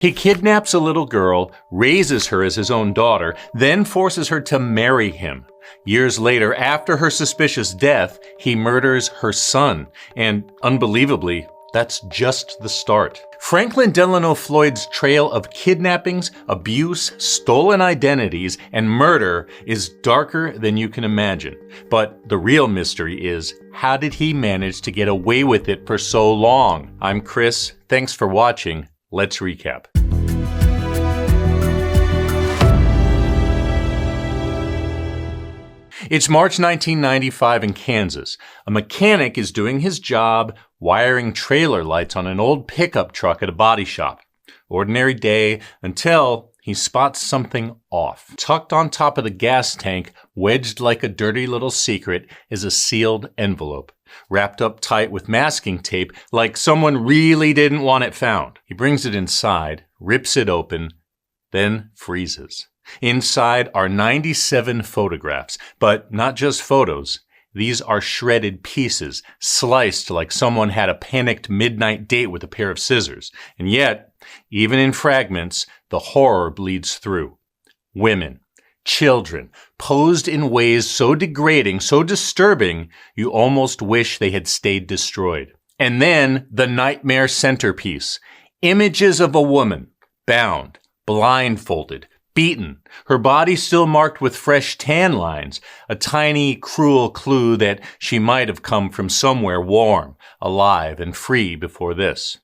He kidnaps a little girl, raises her as his own daughter, then forces her to marry him. Years later, after her suspicious death, he murders her son. And unbelievably, that's just the start. Franklin Delano Floyd's trail of kidnappings, abuse, stolen identities, and murder is darker than you can imagine. But the real mystery is, how did he manage to get away with it for so long? I'm Chris. Thanks for watching. Let's recap. It's March 1995 in Kansas. A mechanic is doing his job wiring trailer lights on an old pickup truck at a body shop. Ordinary day until he spots something off. Tucked on top of the gas tank, wedged like a dirty little secret, is a sealed envelope, wrapped up tight with masking tape like someone really didn't want it found. He brings it inside, rips it open, then freezes. Inside are 97 photographs, but not just photos. These are shredded pieces, sliced like someone had a panicked midnight date with a pair of scissors. And yet, even in fragments, the horror bleeds through. Women, children, posed in ways so degrading, so disturbing, you almost wish they had stayed destroyed. And then the nightmare centerpiece. Images of a woman, bound, blindfolded, beaten, her body still marked with fresh tan lines, a tiny, cruel clue that she might have come from somewhere warm, alive, and free before this.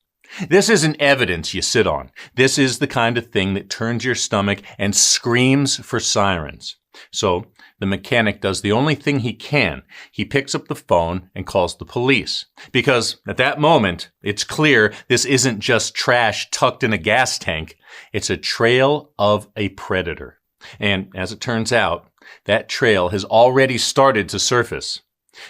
This isn't evidence you sit on. This is the kind of thing that turns your stomach and screams for sirens. So the mechanic does the only thing he can. He picks up the phone and calls the police. Because at that moment, it's clear this isn't just trash tucked in a gas tank. It's a trail of a predator. And as it turns out, that trail has already started to surface.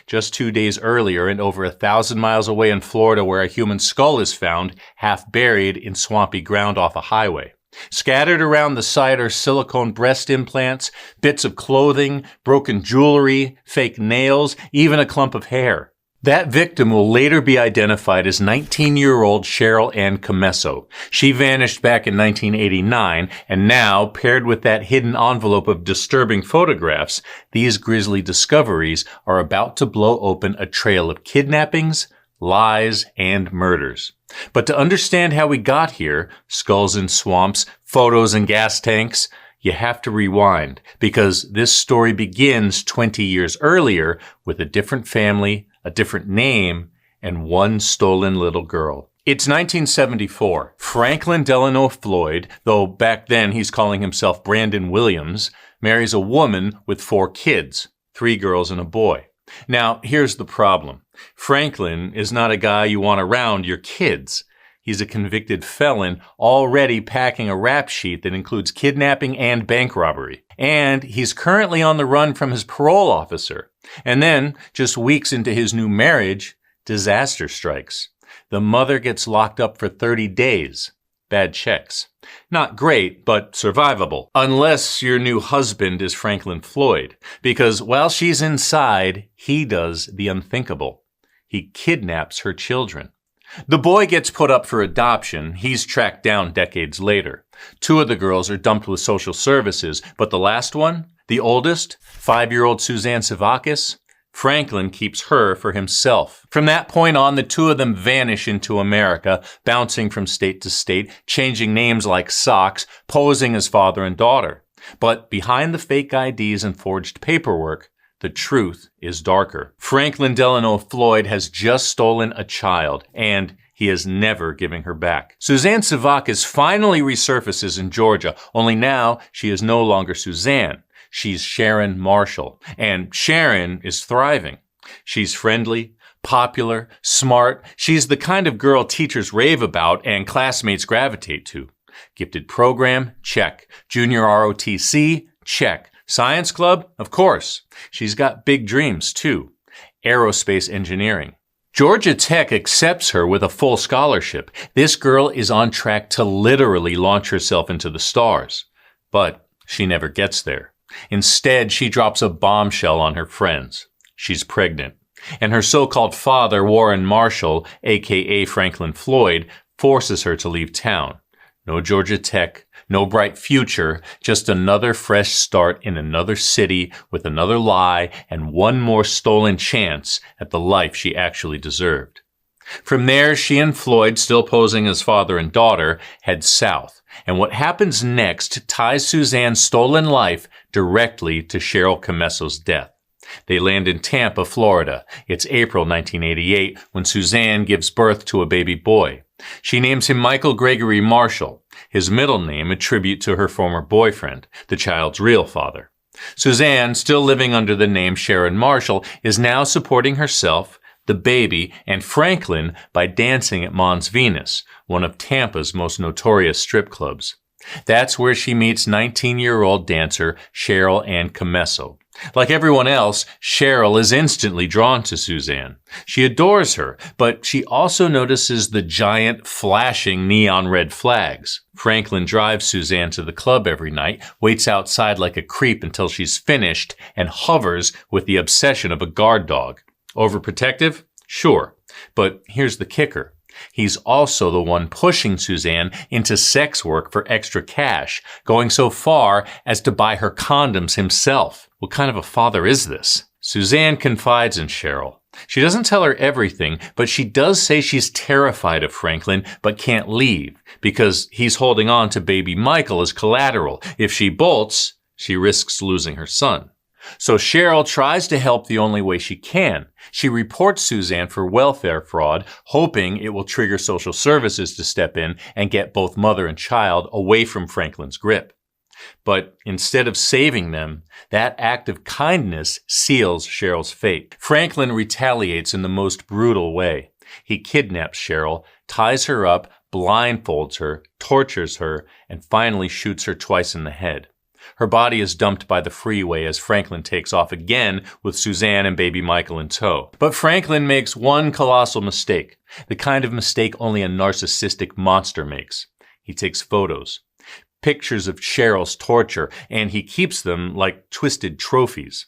Just 2 days earlier and over 1,000 miles away in Florida, where a human skull is found, half buried in swampy ground off a highway. Scattered around the site are silicone breast implants, bits of clothing, broken jewelry, fake nails, even a clump of hair. That victim will later be identified as 19-year-old Cheryl Ann Commesso. She vanished back in 1989, and now, paired with that hidden envelope of disturbing photographs, these grisly discoveries are about to blow open a trail of kidnappings, lies, and murders. But to understand how we got here, skulls in swamps, photos in gas tanks, you have to rewind, because this story begins 20 years earlier with a different family, a different name, and one stolen little girl. It's 1974. Franklin Delano Floyd, though back then he's calling himself Brandon Williams, marries a woman with 4 kids, 3 girls and a boy. Now, here's the problem. Franklin is not a guy you want around your kids. He's a convicted felon already packing a rap sheet that includes kidnapping and bank robbery. And he's currently on the run from his parole officer. And then, just weeks into his new marriage, disaster strikes. The mother gets locked up for 30 days. Bad checks. Not great, but survivable. Unless your new husband is Franklin Floyd. Because while she's inside, he does the unthinkable. He kidnaps her children. The boy gets put up for adoption. He's tracked down decades later. 2 of the girls are dumped with social services, but the last one, the oldest, 5-year-old Suzanne Sevakis, Franklin keeps her for himself. From that point on, the 2 of them vanish into America, bouncing from state to state, changing names like socks, posing as father and daughter. But behind the fake IDs and forged paperwork, the truth is darker. Franklin Delano Floyd has just stolen a child, and he is never giving her back. Suzanne Sevakis finally resurfaces in Georgia, only now she is no longer Suzanne. She's Sharon Marshall, and Sharon is thriving. She's friendly, popular, smart. She's the kind of girl teachers rave about and classmates gravitate to. Gifted program? Check. Junior ROTC? Check. Science club? Of course. She's got big dreams, too. Aerospace engineering. Georgia Tech accepts her with a full scholarship. This girl is on track to literally launch herself into the stars. But she never gets there. Instead, she drops a bombshell on her friends. She's pregnant. And her so-called father, Warren Marshall, a.k.a. Franklin Floyd, forces her to leave town. No Georgia Tech, no bright future, just another fresh start in another city with another lie and one more stolen chance at the life she actually deserved. From there, she and Floyd, still posing as father and daughter, head south. And what happens next ties Suzanne's stolen life directly to Cheryl Comesso's death. They land in Tampa, Florida. It's April 1988 when Suzanne gives birth to a baby boy. She names him Michael Gregory Marshall, his middle name a tribute to her former boyfriend, the child's real father. Suzanne, still living under the name Sharon Marshall, is now supporting herself, the baby, and Franklin by dancing at Mons Venus, one of Tampa's most notorious strip clubs. That's where she meets 19-year-old dancer Cheryl Ann Commesso. Like everyone else, Cheryl is instantly drawn to Suzanne. She adores her, but she also notices the giant, flashing neon red flags. Franklin drives Suzanne to the club every night, waits outside like a creep until she's finished, and hovers with the obsession of a guard dog. Overprotective? Sure. But here's the kicker. He's also the one pushing Suzanne into sex work for extra cash, going so far as to buy her condoms himself. What kind of a father is this? Suzanne confides in Cheryl. She doesn't tell her everything, but she does say she's terrified of Franklin but can't leave because he's holding on to baby Michael as collateral. If she bolts, she risks losing her son. So Cheryl tries to help the only way she can. She reports Suzanne for welfare fraud, hoping it will trigger social services to step in and get both mother and child away from Franklin's grip. But instead of saving them, that act of kindness seals Cheryl's fate. Franklin retaliates in the most brutal way. He kidnaps Cheryl, ties her up, blindfolds her, tortures her, and finally shoots her twice in the head. Her body is dumped by the freeway as Franklin takes off again with Suzanne and baby Michael in tow. But Franklin makes one colossal mistake, the kind of mistake only a narcissistic monster makes. He takes photos, pictures of Cheryl's torture, and he keeps them like twisted trophies.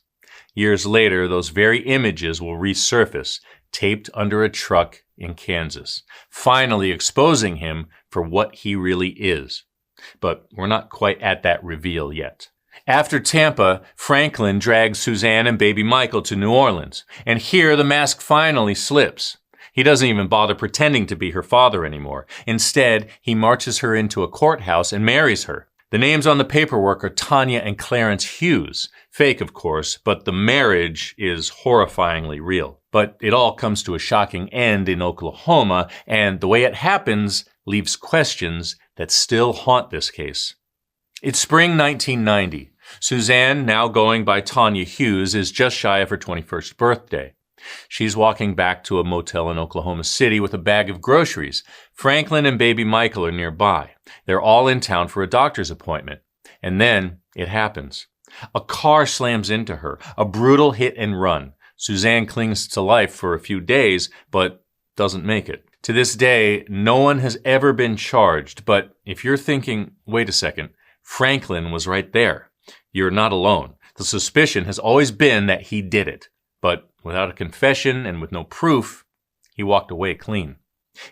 Years later, those very images will resurface, taped under a truck in Kansas, finally exposing him for what he really is. But we're not quite at that reveal yet. After Tampa, Franklin drags Suzanne and baby Michael to New Orleans, and here the mask finally slips. He doesn't even bother pretending to be her father anymore. Instead, he marches her into a courthouse and marries her. The names on the paperwork are Tanya and Clarence Hughes. Fake, of course, but the marriage is horrifyingly real. But it all comes to a shocking end in Oklahoma, and the way it happens leaves questions that still haunt this case. It's spring 1990. Suzanne, now going by Tanya Hughes, is just shy of her 21st birthday. She's walking back to a motel in Oklahoma City with a bag of groceries. Franklin and baby Michael are nearby. They're all in town for a doctor's appointment. And then it happens. A car slams into her, a brutal hit and run. Suzanne clings to life for a few days, but doesn't make it. To this day, no one has ever been charged, but if you're thinking, wait a second, Franklin was right there, you're not alone. The suspicion has always been that he did it, but without a confession and with no proof, he walked away clean.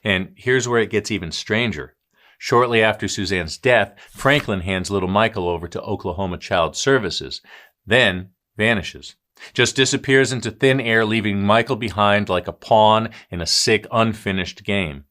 And here's where it gets even stranger. Shortly after Suzanne's death, Franklin hands little Michael over to Oklahoma Child Services, then vanishes. Just disappears into thin air, leaving Michael behind like a pawn in a sick, unfinished game.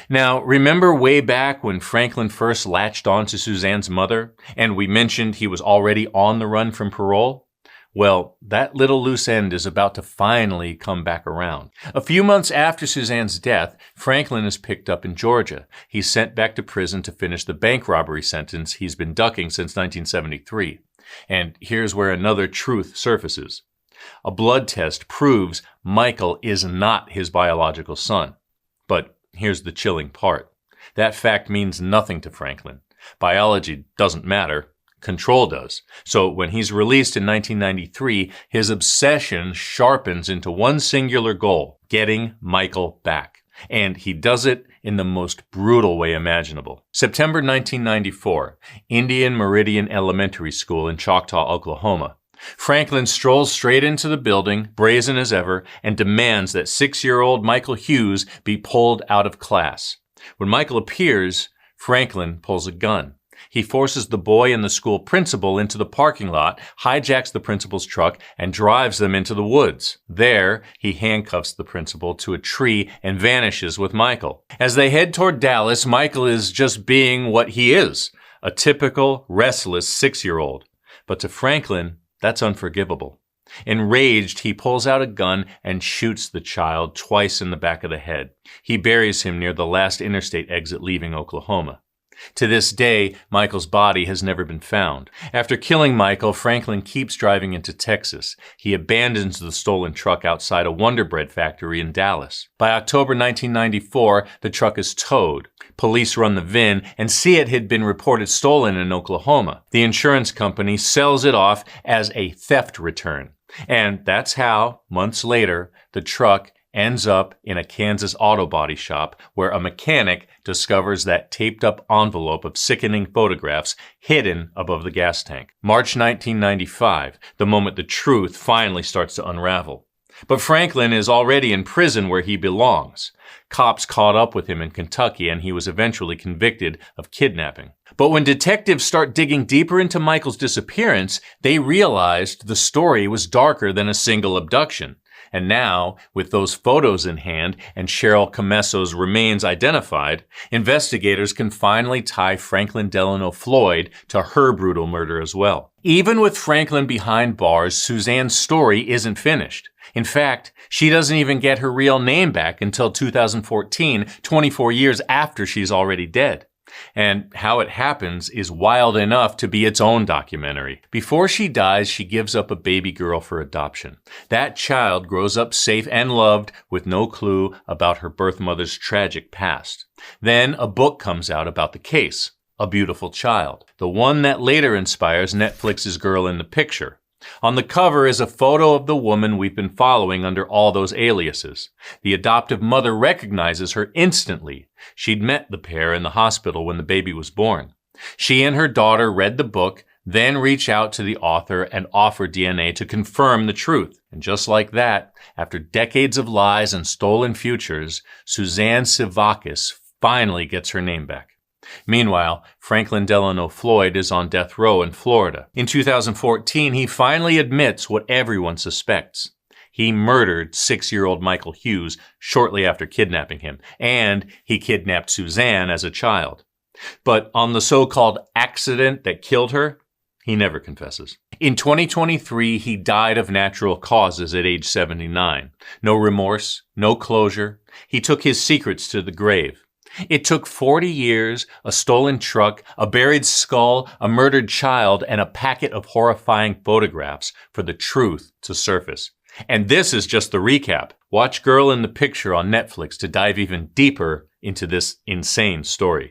Now, remember way back when Franklin first latched on to Suzanne's mother, and we mentioned he was already on the run from parole? Well, that little loose end is about to finally come back around. A few months after Suzanne's death, Franklin is picked up in Georgia. He's sent back to prison to finish the bank robbery sentence he's been ducking since 1973. And here's where another truth surfaces. A blood test proves Michael is not his biological son. But here's the chilling part. That fact means nothing to Franklin. Biology doesn't matter. Control does. So when he's released in 1993, his obsession sharpens into one singular goal, getting Michael back. And he does it in the most brutal way imaginable. September 1994, Indian Meridian Elementary School in Choctaw, Oklahoma. Franklin strolls straight into the building, brazen as ever, and demands that 6-year-old Michael Hughes be pulled out of class. When Michael appears, Franklin pulls a gun. He forces the boy and the school principal into the parking lot, hijacks the principal's truck, and drives them into the woods. There, he handcuffs the principal to a tree and vanishes with Michael. As they head toward Dallas, Michael is just being what he is, a typical, restless 6-year-old. But to Franklin, that's unforgivable. Enraged, he pulls out a gun and shoots the child twice in the back of the head. He buries him near the last interstate exit leaving Oklahoma. To this day, Michael's body has never been found. After killing Michael, Franklin keeps driving into Texas. He abandons the stolen truck outside a Wonder Bread factory in Dallas. By October 1994, the truck is towed. Police run the VIN and see it had been reported stolen in Oklahoma. The insurance company sells it off as a theft return. And that's how, months later, the truck ends up in a Kansas auto body shop where a mechanic discovers that taped-up envelope of sickening photographs hidden above the gas tank. March 1995, the moment the truth finally starts to unravel. But Franklin is already in prison where he belongs. Cops caught up with him in Kentucky, and he was eventually convicted of kidnapping. But when detectives start digging deeper into Michael's disappearance, they realized the story was darker than a single abduction. And now, with those photos in hand and Cheryl Comesso's remains identified, investigators can finally tie Franklin Delano Floyd to her brutal murder as well. Even with Franklin behind bars, Suzanne's story isn't finished. In fact, she doesn't even get her real name back until 2014, 24 years after she's already dead. And how it happens is wild enough to be its own documentary. Before she dies, she gives up a baby girl for adoption. That child grows up safe and loved with no clue about her birth mother's tragic past. Then a book comes out about the case, A Beautiful Child, the one that later inspires Netflix's Girl in the Picture. On the cover is a photo of the woman we've been following under all those aliases. The adoptive mother recognizes her instantly. She'd met the pair in the hospital when the baby was born. She and her daughter read the book, then reach out to the author and offer DNA to confirm the truth. And just like that, after decades of lies and stolen futures, Suzanne Sevakis finally gets her name back. Meanwhile, Franklin Delano Floyd is on death row in Florida. In 2014, he finally admits what everyone suspects. He murdered 6-year-old Michael Hughes shortly after kidnapping him, and he kidnapped Suzanne as a child. But on the so-called accident that killed her, he never confesses. In 2023, he died of natural causes at age 79. No remorse, no closure. He took his secrets to the grave. It took 40 years, a stolen truck, a buried skull, a murdered child, and a packet of horrifying photographs for the truth to surface. And this is just the recap. Watch Girl in the Picture on Netflix to dive even deeper into this insane story.